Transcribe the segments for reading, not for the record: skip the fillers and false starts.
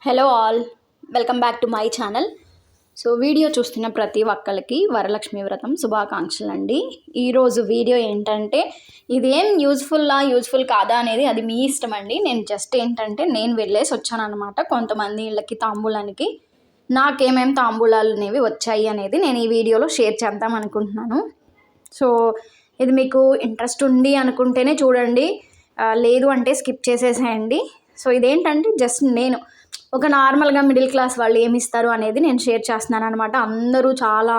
Hello all, welcome back to my channel. So video చూస్తున్న ప్రతి ఒక్కరికి వరలక్ష్మి వ్రతం శుభాకాంక్షలు అండి. ఈరోజు వీడియో ఏంటంటే ఇదేం యూజ్ఫుల్ కాదా అనేది అది మీ ఇష్టం అండి. నేను జస్ట్ ఏంటంటే నేను వెళ్ళేసి వచ్చాను అనమాట కొంతమంది ఇళ్ళకి తాంబూలానికి. నాకేమేమి తాంబూలాలు అనేవి వచ్చాయి అనేది నేను ఈ వీడియోలో షేర్ చేద్దాం అనుకుంటున్నాను. సో ఇది మీకు ఇంట్రెస్ట్ ఉంది అనుకుంటేనే చూడండి, లేదు అంటే స్కిప్ చేసేసేయండి. సో ఇదేంటంటే జస్ట్ నేను ఒక నార్మల్గా మిడిల్ క్లాస్ వాళ్ళు ఏమి ఇస్తారు అనేది నేను షేర్ చేస్తున్నాను అనమాట. అందరూ చాలా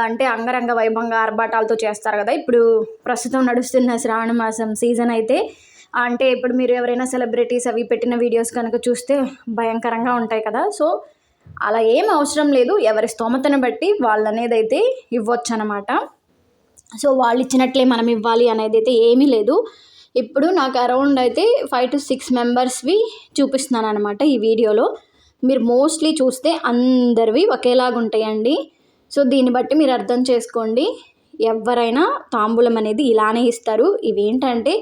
అంటే అంగరంగ వైభవంగా ఆర్భాటాలతో చేస్తారు కదా. ఇప్పుడు ప్రస్తుతం నడుస్తున్న శ్రావణ మాసం సీజన్ అయితే అంటే ఇప్పుడు మీరు ఎవరైనా సెలబ్రిటీస్ అవి పెట్టిన వీడియోస్ కనుక చూస్తే భయంకరంగా ఉంటాయి కదా. సో అలా ఏం అవసరం లేదు, ఎవరి స్తోమతను బట్టి వాళ్ళు అనేది అయితే ఇవ్వచ్చు అనమాట. సో వాళ్ళు ఇచ్చినట్లే మనం ఇవ్వాలి అనేది అయితే ఏమీ లేదు. ఇప్పుడు నాకు అరౌండ్ అయితే 5 to 6 మెంబర్స్వి చూపిస్తున్నాను అనమాట ఈ వీడియోలో. మీరు మోస్ట్లీ చూస్తే అందరివి ఒకేలాగా ఉంటాయండి. సో దీన్ని బట్టి మీరు అర్థం చేసుకోండి, ఎవరైనా తాంబూలం అనేది ఇలానే ఇస్తారు. ఇవేంటంటే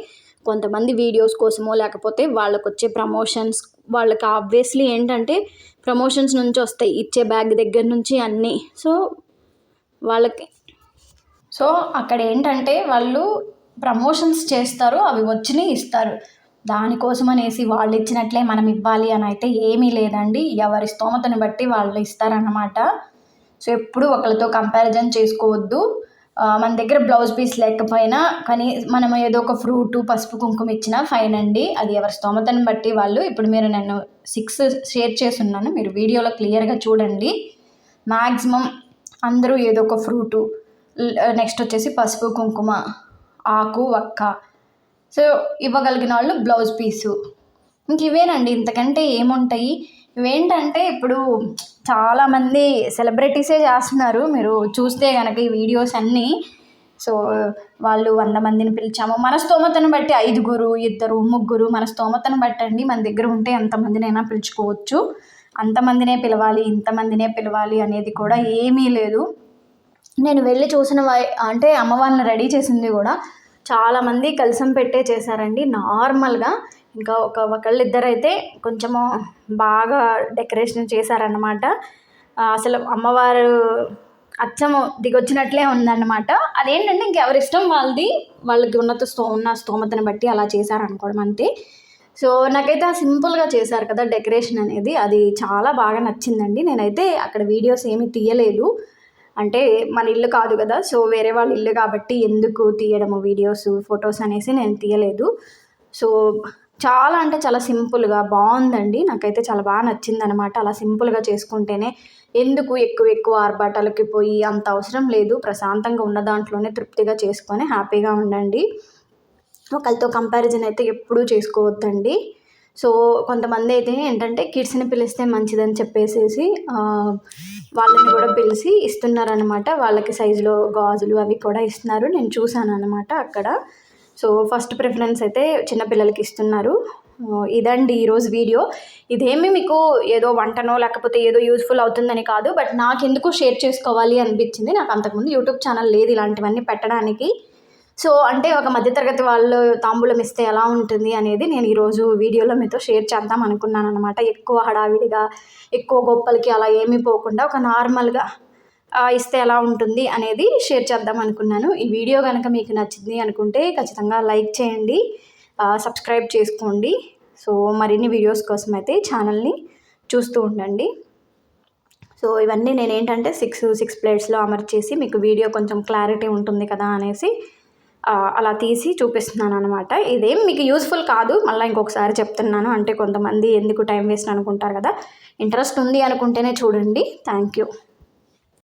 కొంతమంది వీడియోస్ కోసమో లేకపోతే వాళ్ళకు వచ్చే ప్రమోషన్స్, వాళ్ళకి ఆబ్వియస్లీ ఏంటంటే ప్రమోషన్స్ నుంచి వస్తాయి, ఇచ్చే బ్యాగ్ దగ్గర నుంచి అన్నీ. సో వాళ్ళకి అక్కడ ఏంటంటే వాళ్ళు ప్రమోషన్స్ చేస్తారు, అవి వచ్చినాయి ఇస్తారు. దానికోసం అనేసి వాళ్ళు ఇచ్చినట్లే మనం ఇవ్వాలి అని అయితే ఏమీ లేదండి. ఎవరి స్తోమతను బట్టి వాళ్ళు ఇస్తారన్నమాట. సో ఎప్పుడు ఒకరితో కంపారిజన్ చేసుకోవద్దు. మన దగ్గర బ్లౌజ్ పీస్ లేకపోయినా కానీ మనం ఏదో ఒక ఫ్రూటు పసుపు కుంకుమ ఇచ్చినా ఫైన్ అండి. అది ఎవరి స్తోమతను బట్టి వాళ్ళు. ఇప్పుడు మీరు నేను 6 షేర్ చేస్తున్నాను, మీరు వీడియోలో క్లియర్గా చూడండి. మ్యాక్సిమం అందరూ ఏదో ఒక ఫ్రూటు, నెక్స్ట్ వచ్చేసి పసుపు కుంకుమ, ఆకు వక్క, సో ఇవ్వగలిగిన వాళ్ళు బ్లౌజ్ పీసు. ఇంక ఇవేనండి, ఇంతకంటే ఏముంటాయి. ఇవేంటంటే ఇప్పుడు చాలామంది సెలబ్రిటీసే చేస్తున్నారు. మీరు చూస్తే కనుక ఈ వీడియోస్ అన్నీ. సో వాళ్ళు 100 మందిని పిలిచాము, మన స్తోమతను బట్టి 5, 2, 3 మన స్తోమతను బట్టండి. మన దగ్గర ఉంటే ఎంతమందినైనా పిలుచుకోవచ్చు. అంతమందినే పిలవాలి, ఇంతమందినే పిలవాలి అనేది కూడా ఏమీ లేదు. నేను వెళ్ళి చూసిన అంటే అమ్మవారిని రెడీ చేసింది కూడా చాలామంది కలసం పెట్టే చేశారండి నార్మల్గా. ఇంకా ఒకళ్ళిద్దరైతే కొంచెము బాగా డెకరేషన్ చేశారన్నమాట. అసలు అమ్మవారు అచ్చము దిగొచ్చినట్లే ఉందన్నమాట. అదేంటంటే ఇంకెవరిష్టం వాళ్ళది, వాళ్ళకి ఉన్న స్తోమతను బట్టి అలా చేశారనుకోవడం అంతే. సో నాకైతే సింపుల్గా చేశారు కదా డెకరేషన్ అనేది, అది చాలా బాగా నచ్చిందండి. నేనైతే అక్కడ వీడియోస్ ఏమీ తీయలేదు, అంటే మన ఇల్లు కాదు కదా. సో వేరే వాళ్ళ ఇల్లు కాబట్టి ఎందుకు తీయడము వీడియోస్ ఫొటోస్ అనేసి నేను తీయలేదు. సో చాలా అంటే చాలా సింపుల్గా బాగుందండి, నాకైతే చాలా బాగా నచ్చింది అనమాట. అలా సింపుల్గా చేసుకుంటేనే, ఎందుకు ఎక్కువ ఆర్భాటాలకి పోయి అంత అవసరం లేదు. ప్రశాంతంగా ఉన్న దాంట్లోనే తృప్తిగా చేసుకొని హ్యాపీగా ఉండండి. ఒకరితో కంపారిజన్ అయితే ఎప్పుడూ చేసుకోవద్దండి. సో కొంతమంది అయితే ఏంటంటే కిడ్స్ని పిలిస్తే మంచిదని చెప్పేసేసి వాళ్ళని కూడా పిలిచి ఇస్తున్నారనమాట. వాళ్ళకి సైజులో గాజులు అవి కూడా ఇస్తున్నారు, నేను చూశాను అనమాట అక్కడ. సో ఫస్ట్ ప్రిఫరెన్స్ అయితే చిన్నపిల్లలకి ఇస్తున్నారు. ఇదండి ఈరోజు వీడియో. ఇదేమి మీకు ఏదో వంటనో లేకపోతే ఏదో యూజ్ఫుల్ అవుతుందని కాదు, బట్ నాకు ఎందుకు షేర్ చేసుకోవాలి అనిపించింది. నాకు అంతకుముందు యూట్యూబ్ ఛానల్ లేదు ఇలాంటివన్నీ పెట్టడానికి. సో అంటే ఒక మధ్యతరగతి వాళ్ళు తాంబూలం ఇస్తే ఎలా ఉంటుంది అనేది నేను ఈరోజు వీడియోలో మీతో షేర్ చేద్దాం అనుకున్నాను అనమాట. ఎక్కువ హడావిడిగా ఎక్కువ గొప్పలకి అలా ఏమీ పోకుండా ఒక నార్మల్గా ఇస్తే ఎలా ఉంటుంది అనేది షేర్ చేద్దాం అనుకున్నాను. ఈ వీడియో కనుక మీకు నచ్చింది అనుకుంటే ఖచ్చితంగా లైక్ చేయండి, సబ్స్క్రైబ్ చేసుకోండి. సో మరిన్ని వీడియోస్ కోసం అయితే ఛానల్ని చూస్తూ ఉండండి. సో ఇవన్నీ నేనేంటంటే 6 ప్లేట్స్లో అమర్చేసి మీకు వీడియో కొంచెం క్లారిటీ ఉంటుంది కదా అనేసి అలా తీసి చూపిస్తున్నాను అనమాట. ఇదేం మీకు యూజ్ఫుల్ కాదు, మళ్ళీ ఇంకొకసారి చెప్తున్నాను. అంటే కొంతమంది ఎందుకు టైం వేస్ట్ అనుకుంటారు కదా. ఇంట్రెస్ట్ ఉంది అనుకుంటేనే చూడండి. Thank you.